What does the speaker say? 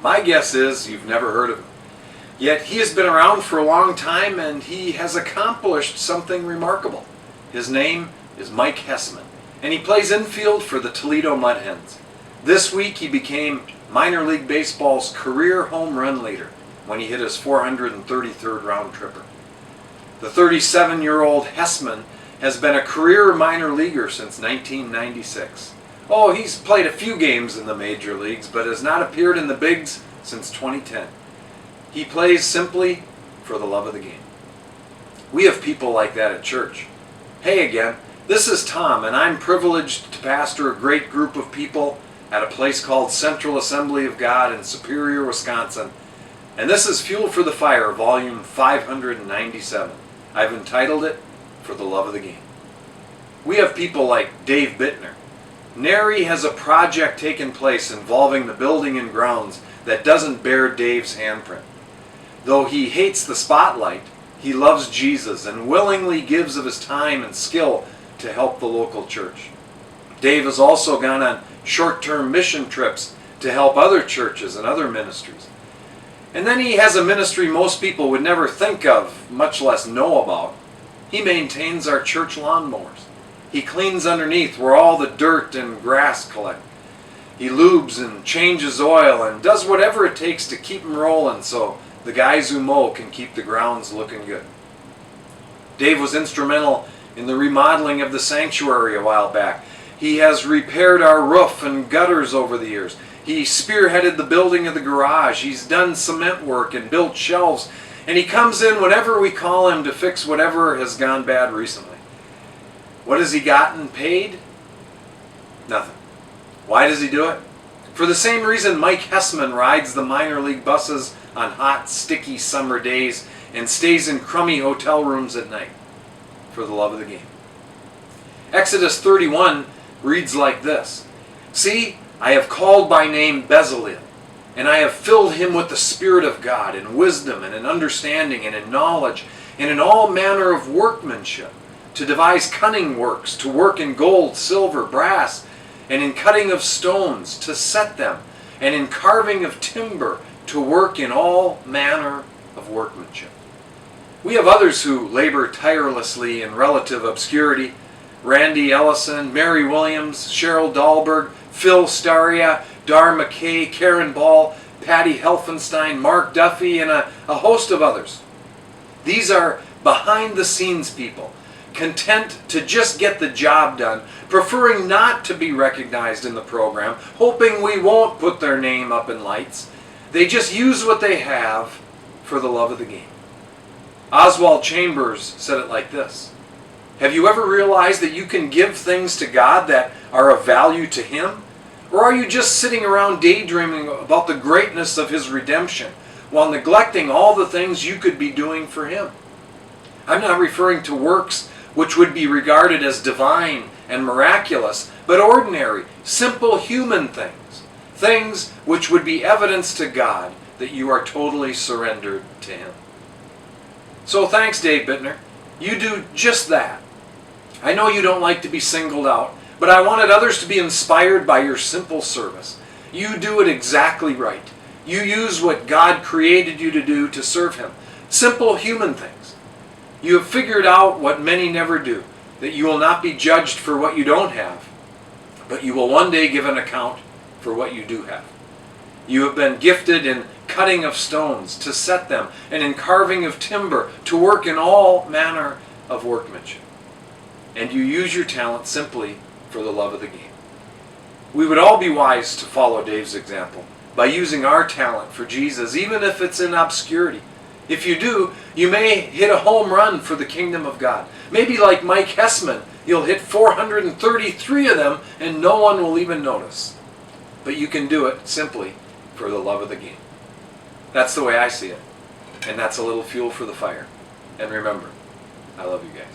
My guess is you've never heard of him. Yet he has been around for a long time and he has accomplished something remarkable. His name is Mike Hessman, and he plays infield for the Toledo Mud Hens. This week he became minor league baseball's career home run leader when he hit his 433rd round tripper. The 37-year-old Hessman has been a career minor leaguer since 1996. Oh, he's played a few games in the major leagues, but has not appeared in the bigs since 2010. He plays simply for the love of the game. We have people like that at church. Hey again, this is Tom, and I'm privileged to pastor a great group of people at a place called Central Assembly of God in Superior, Wisconsin. And this is Fuel for the Fire, volume 597. I've entitled it, For the Love of the Game. We have people like Dave Bittner. Nary has a project taken place involving the building and grounds that doesn't bear Dave's handprint. Though he hates the spotlight, he loves Jesus and willingly gives of his time and skill to help the local church. Dave has also gone on short-term mission trips to help other churches and other ministries. And then he has a ministry most people would never think of, much less know about. He maintains our church lawnmowers. He cleans underneath where all the dirt and grass collect. He lubes and changes oil and does whatever it takes to keep them rolling so the guys who mow can keep the grounds looking good. Dave was instrumental in the remodeling of the sanctuary a while back. He has repaired our roof and gutters over the years. He spearheaded the building of the garage. He's done cement work and built shelves. And he comes in whenever we call him to fix whatever has gone bad recently. What has he gotten paid? Nothing. Why does he do it? For the same reason Mike Hessman rides the minor league buses on hot, sticky summer days and stays in crummy hotel rooms at night. For the love of the game. Exodus 31 reads like this. See, I have called by name Bezalel, and I have filled him with the Spirit of God, in wisdom and in understanding and in knowledge, and in all manner of workmanship, to devise cunning works, to work in gold, silver, brass, and in cutting of stones, to set them, and in carving of timber, to work in all manner of workmanship. We have others who labor tirelessly in relative obscurity. Randy Ellison, Mary Williams, Cheryl Dahlberg, Phil Staria, Dar McKay, Karen Ball, Patty Helfenstein, Mark Duffy, and a host of others. These are behind-the-scenes people, content to just get the job done, preferring not to be recognized in the program, hoping we won't put their name up in lights. They just use what they have for the love of the game. Oswald Chambers said it like this. Have you ever realized that you can give things to God that are of value to Him? Or are you just sitting around daydreaming about the greatness of His redemption while neglecting all the things you could be doing for Him? I'm not referring to works which would be regarded as divine and miraculous, but ordinary, simple human things. Things which would be evidence to God that you are totally surrendered to Him. So thanks, Dave Bittner. You do just that. I know you don't like to be singled out, but I wanted others to be inspired by your simple service. You do it exactly right. You use what God created you to do to serve Him. Simple human things. You have figured out what many never do, that you will not be judged for what you don't have, but you will one day give an account for what you do have. You have been gifted in cutting of stones to set them, and in carving of timber to work in all manner of workmanship. And you use your talent simply for the love of the game. We would all be wise to follow Dave's example by using our talent for Jesus, even if it's in obscurity. If you do, you may hit a home run for the kingdom of God. Maybe like Mike Hessman, you'll hit 433 of them and no one will even notice. But you can do it simply for the love of the game. That's the way I see it. And that's a little fuel for the fire. And remember, I love you guys.